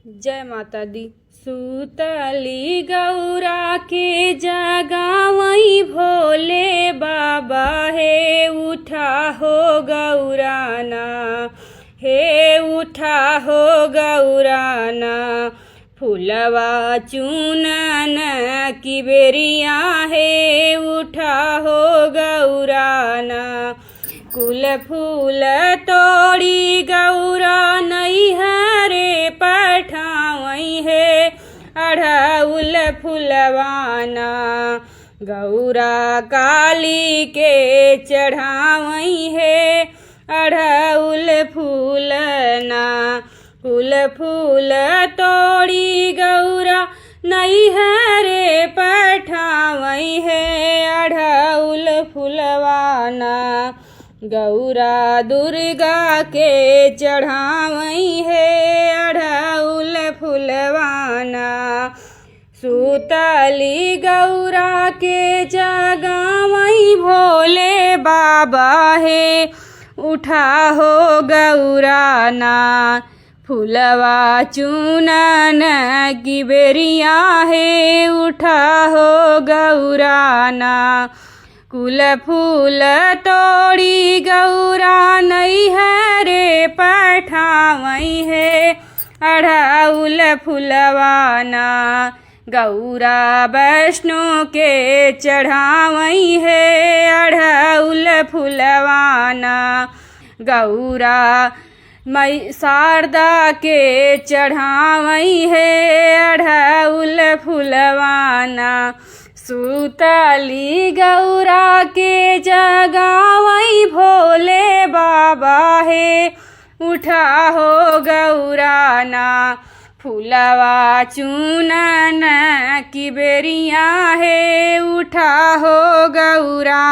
जय माता दी। सुतली गौरा के जगावई भोले बाबा हे उठा हो गौराना, हे उठा हो गौराना। फूलवा चूनन की बेरिया हे उठा हो गौराना। कुल फूल तोड़ी गौरा नैहरे पठावई है अढ़उल फुलवाना। गौरा काली के चढ़ावई है अढ़उल फूलना। कुल फूल तोड़ी गौरा नैहरे पठावई है अढ़उल फुलवाना। गौरा दुर्गा के चढ़ावई है अढ़उल फुलवाना। सुतली गौरा के जगावई भोले बाबा है उठा हो गौराना। फूलवा चूनन की बेरिया है उठा हो गौराना। कुल फूल तोड़ी गौरा नैहरे पठावई है अढ़उल फुलवाना। गौरा वैष्णो के चढ़ावई है अढ़उल फुलवाना। गौरा मई शारदा के चढ़ावई है अढ़उल फुलवाना। सुतली गौरा के जगावई भोले बाबा है उठा हो गौराना। फूलवा चूनन की बेरिया है उठा हो गौरा।